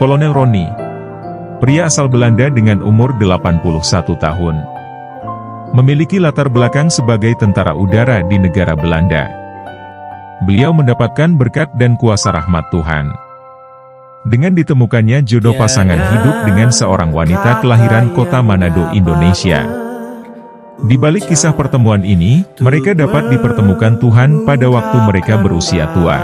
Kolonel Roni, pria asal Belanda dengan umur 81 tahun. Memiliki latar belakang sebagai tentara udara di negara Belanda. Beliau mendapatkan berkat dan kuasa rahmat Tuhan. Dengan ditemukannya jodoh pasangan hidup dengan seorang wanita kelahiran kota Manado, Indonesia. Di balik kisah pertemuan ini, mereka dapat dipertemukan Tuhan pada waktu mereka berusia tua.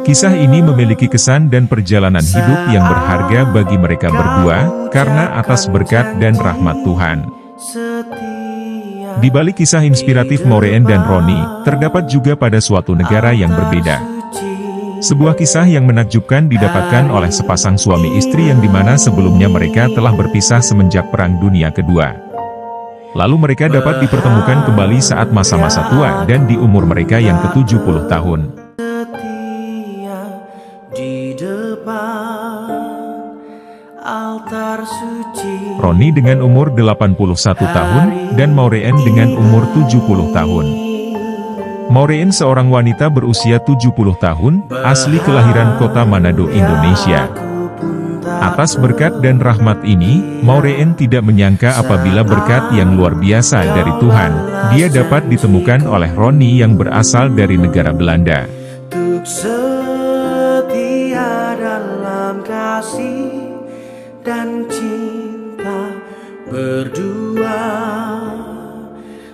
Kisah ini memiliki kesan dan perjalanan hidup yang berharga bagi mereka berdua, karena atas berkat dan rahmat Tuhan. Di balik kisah inspiratif Maureen dan Roni, terdapat juga pada suatu negara yang berbeda. Sebuah kisah yang menakjubkan didapatkan oleh sepasang suami istri yang dimana sebelumnya mereka telah berpisah semenjak Perang Dunia Kedua. Lalu mereka dapat dipertemukan kembali saat masa-masa tua dan di umur mereka yang ke-70 tahun. Roni dengan umur 81 tahun, dan Maureen dengan umur 70 tahun. Maureen seorang wanita berusia 70 tahun, asli kelahiran kota Manado, Indonesia. Atas berkat dan rahmat ini, Maureen tidak menyangka apabila berkat yang luar biasa dari Tuhan, dia dapat ditemukan oleh Roni yang berasal dari negara Belanda. Setia dalam kasih dan cinta berdua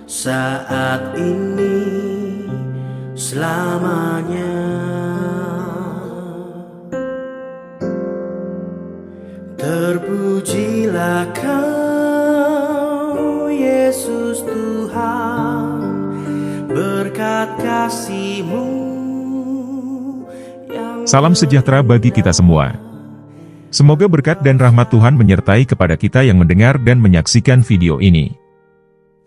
saat ini selamanya. Terpujilah Kau Yesus Tuhan, berkat kasih-Mu yang... Salam sejahtera bagi kita semua. Semoga berkat dan rahmat Tuhan menyertai kepada kita yang mendengar dan menyaksikan video ini.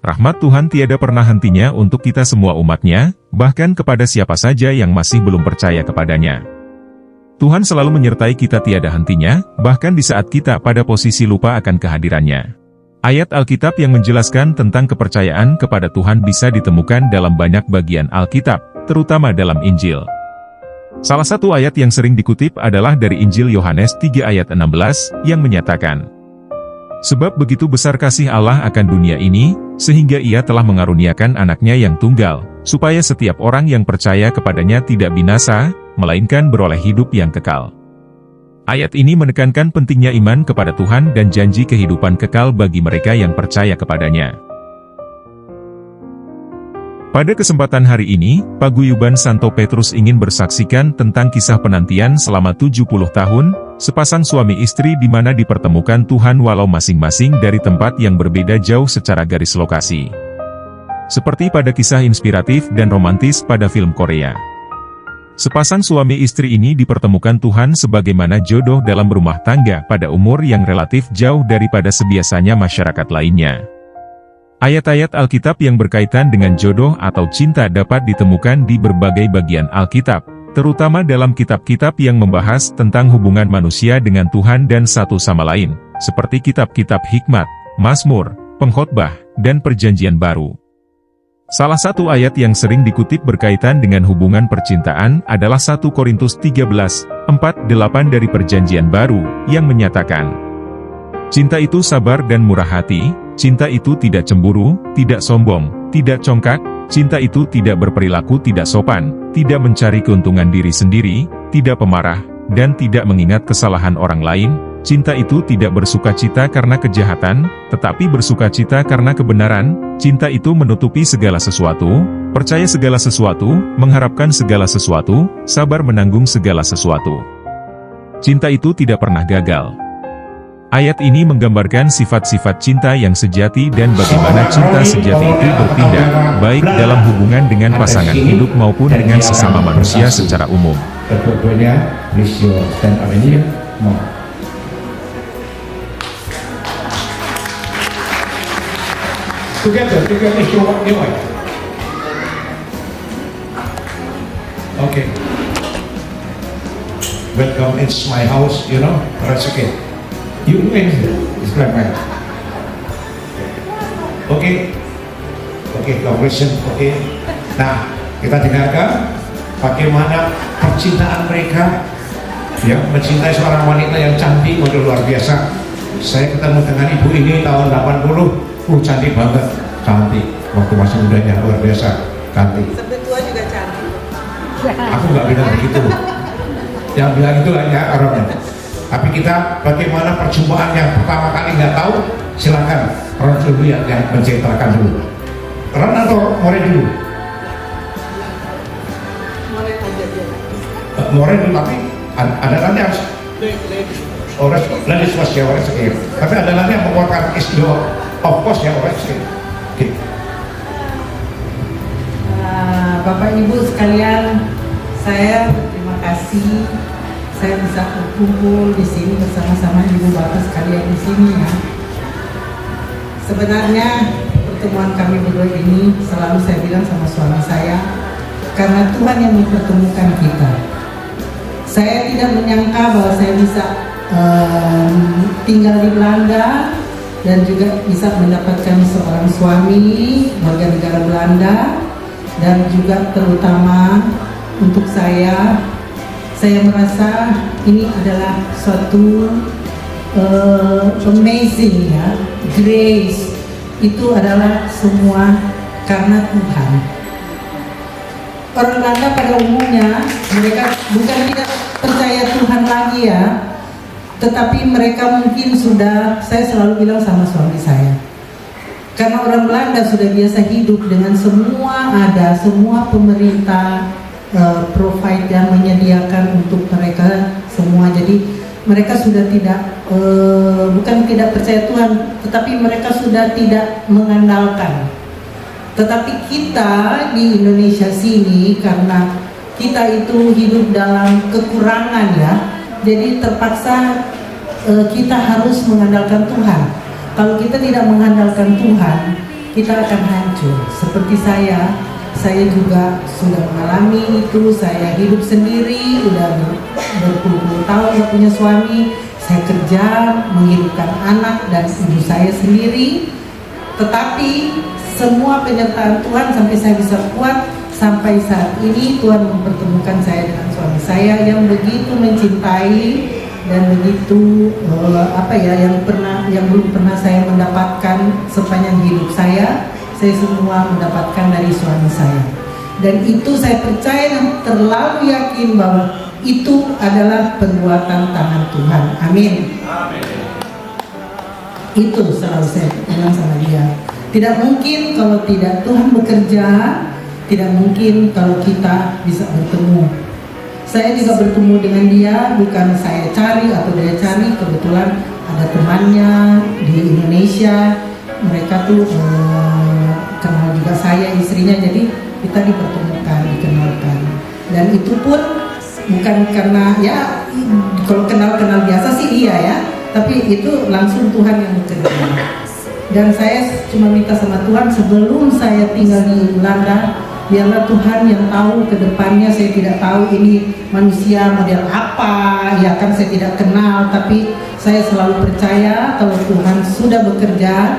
Rahmat Tuhan tiada pernah hentinya untuk kita semua umat-Nya, bahkan kepada siapa saja yang masih belum percaya kepadanya. Tuhan selalu menyertai kita tiada hentinya, bahkan di saat kita pada posisi lupa akan kehadirannya. Ayat Alkitab yang menjelaskan tentang kepercayaan kepada Tuhan bisa ditemukan dalam banyak bagian Alkitab, terutama dalam Injil. Salah satu ayat yang sering dikutip adalah dari Injil Yohanes 3 ayat 16, yang menyatakan, "Sebab begitu besar kasih Allah akan dunia ini, sehingga Ia telah mengaruniakan anaknya yang tunggal, supaya setiap orang yang percaya kepadanya tidak binasa, melainkan beroleh hidup yang kekal." Ayat ini menekankan pentingnya iman kepada Tuhan dan janji kehidupan kekal bagi mereka yang percaya kepadanya. Pada kesempatan hari ini, Paguyuban Santo Petrus ingin bersaksikan tentang kisah penantian selama 70 tahun, sepasang suami istri di mana dipertemukan Tuhan walau masing-masing dari tempat yang berbeda jauh secara garis lokasi. Seperti pada kisah inspiratif dan romantis pada film Korea. Sepasang suami istri ini dipertemukan Tuhan sebagaimana jodoh dalam rumah tangga pada umur yang relatif jauh daripada sebiasanya masyarakat lainnya. Ayat-ayat Alkitab yang berkaitan dengan jodoh atau cinta dapat ditemukan di berbagai bagian Alkitab, terutama dalam kitab-kitab yang membahas tentang hubungan manusia dengan Tuhan dan satu sama lain, seperti kitab-kitab Hikmat, Mazmur, Pengkhotbah, dan Perjanjian Baru. Salah satu ayat yang sering dikutip berkaitan dengan hubungan percintaan adalah 1 Korintus 13:4-8 dari Perjanjian Baru, yang menyatakan, "Cinta itu sabar dan murah hati, cinta itu tidak cemburu, tidak sombong, tidak congkak, cinta itu tidak berperilaku tidak sopan, tidak mencari keuntungan diri sendiri, tidak pemarah, dan tidak mengingat kesalahan orang lain. Cinta itu tidak bersukacita karena kejahatan, tetapi bersukacita karena kebenaran. Cinta itu menutupi segala sesuatu, percaya segala sesuatu, mengharapkan segala sesuatu, sabar menanggung segala sesuatu. Cinta itu tidak pernah gagal." Ayat ini menggambarkan sifat-sifat cinta yang sejati dan bagaimana cinta sejati itu bertindak, baik dalam hubungan dengan pasangan hidup maupun dengan sesama manusia secara umum. Okay. Welcome, it's my house, you know, that's okay. You can describe my house. Okay. Okay, congratulations. Okay. Nah, kita dengarkan bagaimana percintaan mereka ya, mencintai seorang wanita yang cantik, waduh luar biasa. Saya ketemu dengan ibu ini tahun 80, cantik banget, cantik. Waktu masih mudanya luar biasa, cantik. Sampai tua juga cantik. Aku nggak bilang begitu. Yang bilang itu hanya orangnya. Tapi kita bagaimana perjumpaan yang pertama kali nggak tahu, silakan Ron dulu yang menceritakan dulu. Ron atau More dulu? Mulai aja dia. More dulu, tapi ada nanti harus orang ladies first ya, orang sekir. Tapi ada nanti yang mengeluarkan istilah of course ya, orang sekir. Oke. Bapak Ibu sekalian, saya berterima kasih saya bisa berkumpul di sini bersama-sama Ibu Bapak sekalian di sini ya. Sebenarnya pertemuan kami berdua ini selalu saya bilang sama suami saya, karena Tuhan yang mempertemukan kita. Saya tidak menyangka bahwa saya bisa tinggal di Belanda dan juga bisa mendapatkan seorang suami warga negara Belanda, dan juga terutama untuk saya merasa ini adalah suatu amazing ya, grace itu adalah semua karena Tuhan. Orang Belanda pada umumnya mereka bukan tidak percaya Tuhan lagi ya, tetapi mereka mungkin sudah, saya selalu bilang sama suami saya, karena orang Belanda sudah biasa hidup dengan semua ada, semua pemerintah provide dan menyediakan untuk mereka semua. Jadi mereka sudah tidak bukan tidak percaya Tuhan, tetapi mereka sudah tidak mengandalkan. Tetapi kita di Indonesia sini, karena kita itu hidup dalam kekurangan ya, jadi terpaksa kita harus mengandalkan Tuhan. Kalau kita tidak mengandalkan Tuhan, kita akan hancur. Seperti saya juga sudah mengalami itu. Saya hidup sendiri, udah berpuluh-puluh tahun gak punya suami. Saya kerja, menghidupkan anak dan ibu saya sendiri. Tetapi semua penyertaan Tuhan sampai saya bisa kuat. Sampai saat ini Tuhan mempertemukan saya dengan suami saya yang begitu mencintai dan begitu yang belum pernah saya mendapatkan sepanjang hidup saya semua mendapatkan dari suami saya. Dan itu saya percaya dan terlalu yakin bahwa itu adalah perbuatan tangan Tuhan. Amin. Itu selalu saya bilang sama dia. Tidak mungkin kalau tidak Tuhan bekerja, tidak mungkin kalau kita bisa bertemu. Saya juga bertemu dengan dia, bukan saya cari atau dia cari. Kebetulan ada temannya di Indonesia, mereka tuh kenal juga saya, istrinya, jadi kita dipertemukan, dikenalkan. Dan itu pun bukan karena ya, kalau kenal-kenal biasa sih iya ya, tapi itu langsung Tuhan yang bekerja. Dan saya cuma minta sama Tuhan, sebelum saya tinggal di Belanda, biarlah Tuhan yang tahu ke depannya. Saya tidak tahu ini manusia model apa, ya kan, saya tidak kenal, tapi saya selalu percaya kalau Tuhan sudah bekerja,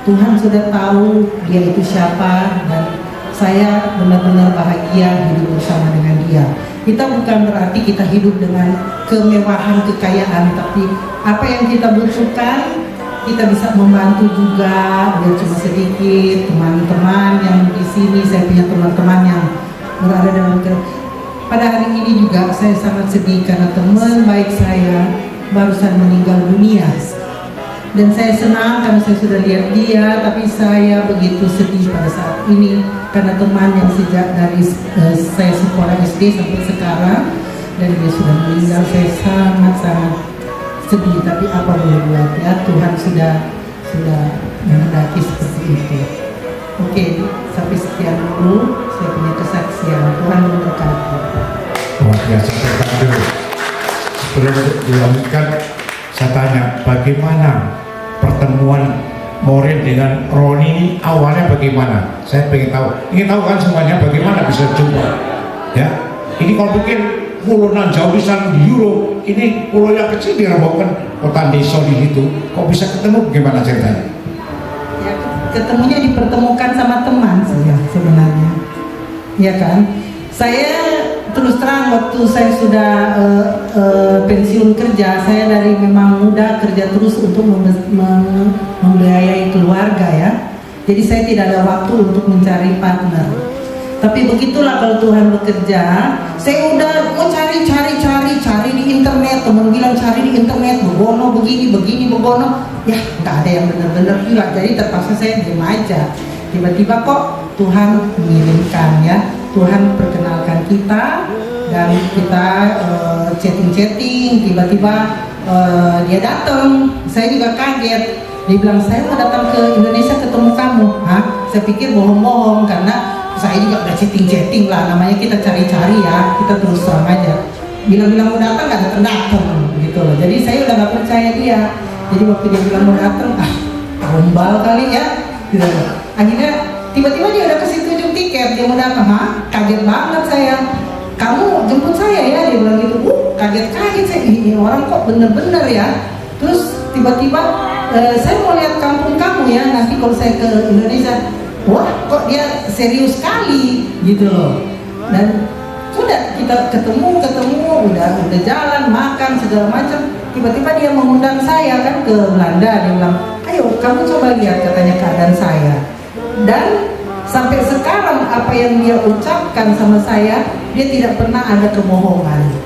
Tuhan sudah tahu dia itu siapa, dan saya benar-benar bahagia hidup bersama dengan dia. Kita bukan berarti kita hidup dengan kemewahan, kekayaan, tapi apa yang kita butuhkan kita bisa membantu juga, biar cuma sedikit. Teman-teman yang di sini, saya punya teman-teman yang berada dalam pada hari ini juga saya sangat sedih karena teman baik saya barusan meninggal dunia. Dan saya senang karena saya sudah lihat dia, tapi saya begitu sedih pada saat ini karena teman yang sejak dari saya sekolah SD sampai sekarang, dan dia sudah meninggal. Saya sangat-sangat sedih, tapi apa boleh buat ya, Tuhan sudah menghendaki seperti itu. Oke, sampai sekian dulu saya punya kesaksian. Tuhan memberkati. Luar biasa sekali. Sebelum dilanjutkan, saya tanya bagaimana pertemuan Maureen dengan Roni ini awalnya bagaimana? Saya ingin tahu kan semuanya, bagaimana bisa jumpa ya. Ini kalau pikir pulau nan jauh bisa di Euro, ini pulau yang kecil dirobohkan kota desa di situ, kok bisa ketemu, bagaimana ceritanya? Ya, ketemunya dipertemukan sama teman saya sebenarnya, ya kan. Saya terus terang waktu saya sudah pensiun kerja, saya dari memang muda kerja terus untuk membiayai keluarga ya. Jadi saya tidak ada waktu untuk mencari partner. Tapi begitulah kalau Tuhan bekerja. Saya udah mau cari di internet. Teman bilang cari di internet, begono begini begono. Ya nggak ada yang benar-benar juga. Jadi terpaksa saya diam aja. Tiba-tiba kok Tuhan mengirimkan ya. Tuhan perkenalkan kita dan kita chatting. Tiba-tiba dia datang. Saya juga kaget. Dia bilang saya mau datang ke Indonesia ketemu kamu. Hah? Saya pikir bohong-bohong karena saya juga udah chatting lah, namanya kita cari-cari ya, kita terus terang aja. Bilang-bilang mau datang nggak datang gitu loh. Jadi saya udah nggak percaya dia. Jadi waktu dia bilang mau datang, gombal kali ya. Gitu. Akhirnya tiba-tiba dia udah kasih tunjuk tiket, dia mau datang. Hah? Kaget banget saya. Kamu jemput saya ya, dia bilang gitu. Kaget saya. Ini orang kok bener-bener ya. Terus tiba-tiba saya mau lihat kampung kamu ya. Nanti kalau saya ke Indonesia. Wah, kok dia serius sekali gitu loh. Dan sudah kita ketemu udah jalan makan segala macam. Tiba-tiba dia mengundang saya kan ke Belanda. Dia bilang, ayo kamu coba lihat katanya keadaan saya. Dan sampai sekarang apa yang dia ucapkan sama saya, dia tidak pernah ada kebohongan.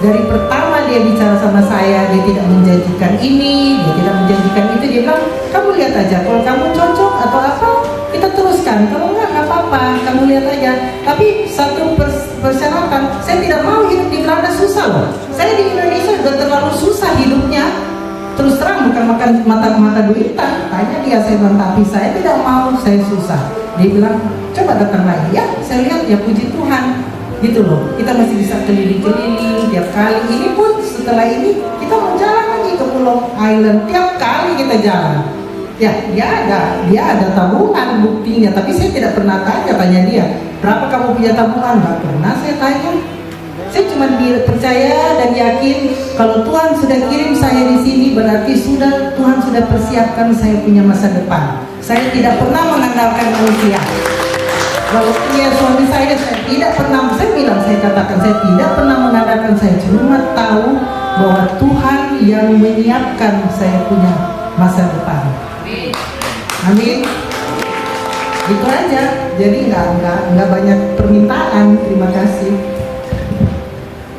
Dari pertama dia bicara sama saya, dia tidak menjanjikan ini, dia tidak menjanjikan itu. Dia bilang, kamu lihat aja, kalau kamu cocok atau apa, kita teruskan. Kalau enggak apa-apa, kamu lihat aja. Tapi satu persyaratan, saya tidak mau hidup di Belanda susah loh. Saya di Indonesia sudah terlalu susah hidupnya. Terus terang bukan makan mata duitan. Tanya dia, saya bilang, tapi saya tidak mau, saya susah. Dia bilang, coba datang lagi. Ya, saya lihat, ya puji Tuhan. Gitu loh, kita masih bisa keliling-keliling tiap kali. Ini pun setelah ini kita mau jalan lagi ke Pulau Island, tiap kali kita jalan. Ya, dia ada tabungan buktinya, tapi saya tidak pernah tanya dia, berapa kamu punya tabungan? Nggak pernah saya tanya. Saya cuma percaya dan yakin kalau Tuhan sudah kirim saya di sini, berarti Tuhan sudah persiapkan saya punya masa depan. Saya tidak pernah mengandalkan manusia. Kalau dia suami saya tidak pernah, saya katakan saya tidak pernah mengadakan, saya cuma tahu bahwa Tuhan yang menyiapkan saya punya masa depan. Amin. Gitu aja. Jadi nggak banyak permintaan. Terima kasih.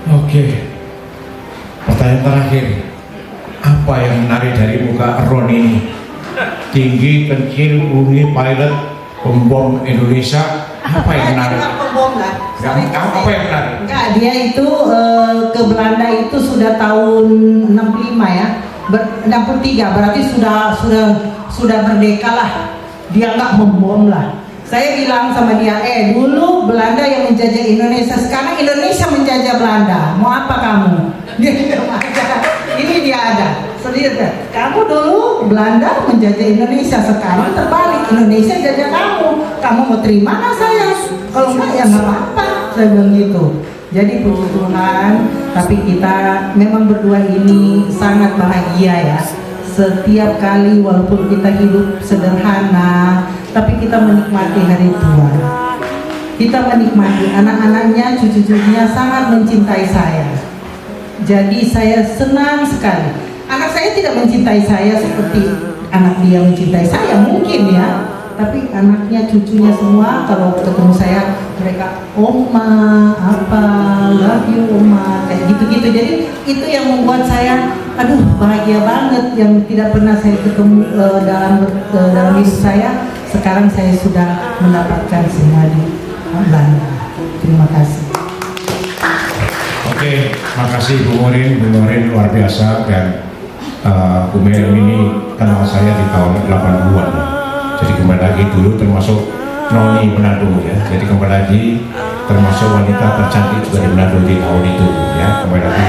Oke. Pertanyaan terakhir. Apa yang menarik dari muka Ron ini? Tinggi, kecil, uni, pilot, pembom Indonesia. Apa yang menarik? Apa yang menarik? Enggak, dia itu ke Belanda itu sudah tahun 65 ya, 63, berarti sudah merdeka lah. Dia nggak membom lah. Saya bilang sama dia, dulu Belanda yang menjajah Indonesia, sekarang Indonesia menjajah Belanda. Mau apa kamu? Dia bilang aja. Ini dia ada. Serius kan? Kamu dulu Belanda menjajah Indonesia, sekarang terbalik, Indonesia jajah kamu. Kamu mau terima nggak saya? Kalau enggak ya nggak apa-apa. Saya bilang gitu. Jadi puji Tuhan, tapi kita memang berdua ini sangat bahagia ya. Setiap kali walaupun kita hidup sederhana, tapi kita menikmati hari tua. Kita menikmati anak-anaknya, cucu-cucunya sangat mencintai saya. Jadi saya senang sekali. Anak saya tidak mencintai saya seperti anak dia mencintai saya mungkin ya, tapi anaknya, cucunya semua kalau ketemu saya mereka oma, apa, love you oma, kayak gitu-gitu. Jadi itu yang membuat saya, aduh bahagia banget, yang tidak pernah saya ketemu dalam hidup saya. Sekarang saya sudah mendapatkan semua di Belanda. Terima kasih. Oke, makasih Bu Morin luar biasa. Dan Bu Merin ini kenal saya di tahun 80-an. Jadi kembali lagi dulu termasuk Noni Manado ya. Jadi kembali lagi termasuk wanita tercantik juga di Manado di tahun itu ya. Kembali lagi.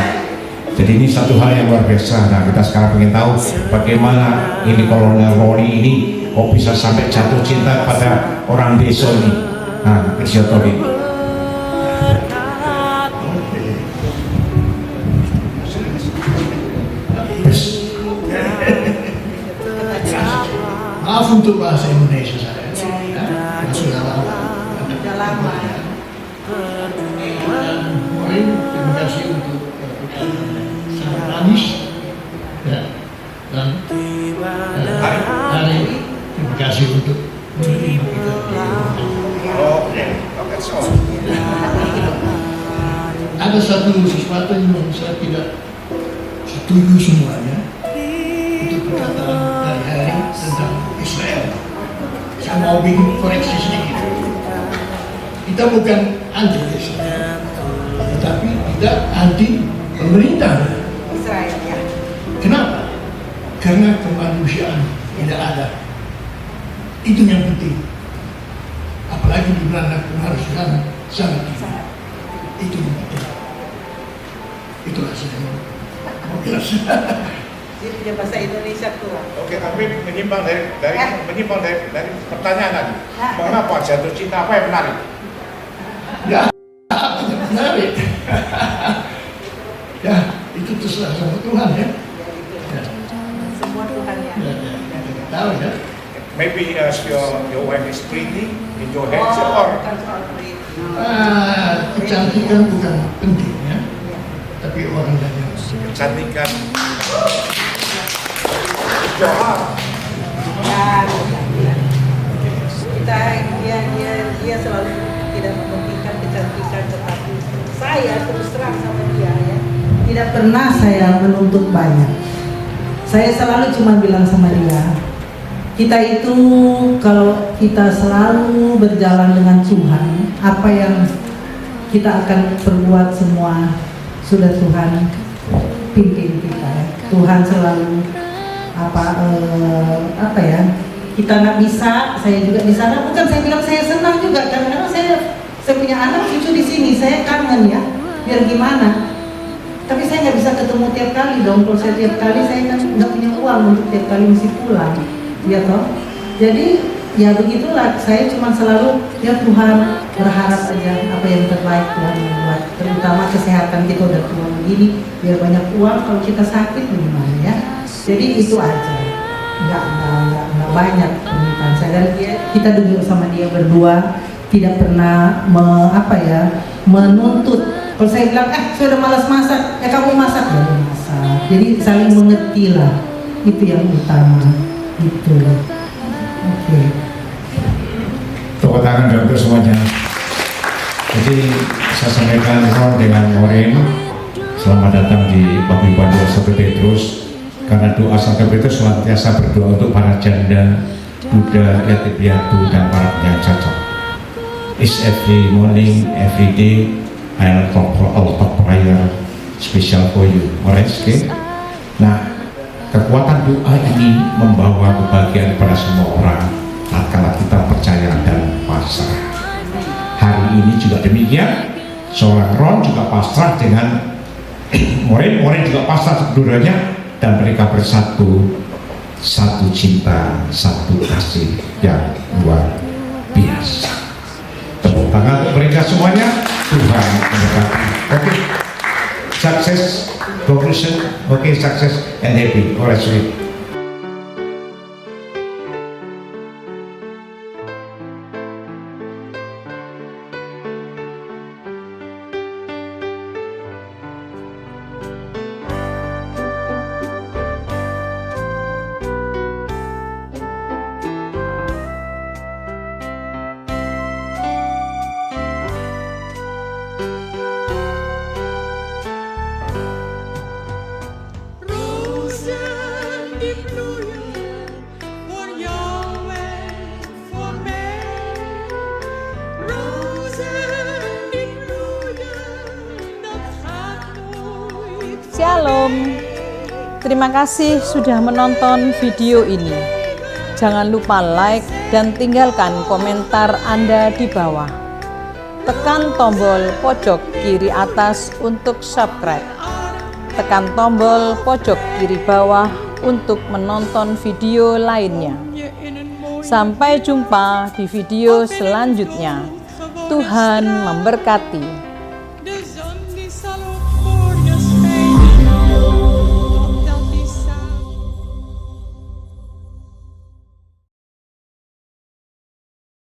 Jadi ini satu hal yang luar biasa. Nah, kita sekarang ingin tahu bagaimana ini Kolonel Roni ini kok bisa sampai jatuh cinta pada orang desa ini. Nah, Tori. Maaf untuk bahasa Indonesia saya, ya, sudah lama. Sudah lama. terima kasih untuk sangat manis ya, dan hari terima kasih untuk menerima kita. Ada sesuatu yang saya tidak setuju semuanya untuk perkataan dari hari tentang Israel. Saya mau bikin koreksi sedikit. Kita bukan anti Israel, tetapi kita anti pemerintah Israel ya. Kenapa? Karena kemanusiaan tidak ada. Itu yang penting. Apalagi di Belanda kemanusiaan sangat tinggi. Itu yang penting. Itulah saya mau bilang. Dia punya bahasa Indonesia kurang. Oke, tapi menyimpang dari pertanyaan tadi. Mengapa jatuh cinta, apa yang menarik? Ya, tidak menarik. Ya, itu terserah sama Tuhan ya. Semua Tuhan ya. Kita tahu ya. Maybe your wife is pretty in your hands or bukan soal duit. Kecantikan bukan penting ya, tapi orang dan yang kecantikan. Ya, dia selalu tidak mementingkan kecantikan, tetapi saya terus terang sama dia ya. Tidak pernah saya menuntut banyak. Saya selalu cuma bilang sama dia, kita itu kalau kita selalu berjalan dengan Tuhan, apa yang kita akan perbuat semua sudah Tuhan pimpin kita. Tuhan selalu apa ya, kita nggak bisa, saya juga di sana. Bukan saya bilang saya senang juga, karena saya punya anak cucu di sini, saya kangen ya. Biar gimana? Tapi saya nggak bisa ketemu tiap kali dong. Kalau saya tiap kali saya kan nggak punya uang untuk tiap kali mesti pulang. Ya toh, jadi ya begitulah. Saya cuma selalu ya Tuhan, berharap aja apa yang terbaik Tuhan membuat, terutama kesehatan kita udah tua begini, biar banyak uang kalau kita sakit bagaimana ya. Jadi itu aja, nggak banyak permintaan saya. Dan kita duduk sama dia berdua, tidak pernah menuntut. Kalau saya bilang saya udah malas masak, kamu masak, ya masak. Jadi saling mengerti lah, itu yang utama. Gitu. Oke. Tepuk tangan untuk semuanya. Jadi saya sampaikan dengan Maureen, selamat datang di Paguyuban Santo Petrus. Karena doa Santo Petrus senantiasa berdoa untuk para janda, duda, yatim piatu, dan para penyandang cacat. It's every morning, every day, I'll talk for a lot of prayer special for you. Alright, okay? Nah, kekuatan doa ini membawa kebahagiaan kepada semua orang tatkala kita percaya dan pasrah. Hari ini juga demikian. Seorang Ron juga pasrah dengan Maureen juga pasrah keduanya, dan mereka bersatu, satu cinta, satu kasih yang luar biasa. Tepuk tangan untuk mereka semuanya. Tuhan memberkati. Oke, sukses. Conclusion, okay, success and happy. Alright, sweet. Shalom. Terima kasih sudah menonton video ini. Jangan lupa like dan tinggalkan komentar Anda di bawah. Tekan tombol pojok kiri atas untuk subscribe. Tekan tombol pojok kiri bawah untuk menonton video lainnya. Sampai jumpa di video selanjutnya. Tuhan memberkati.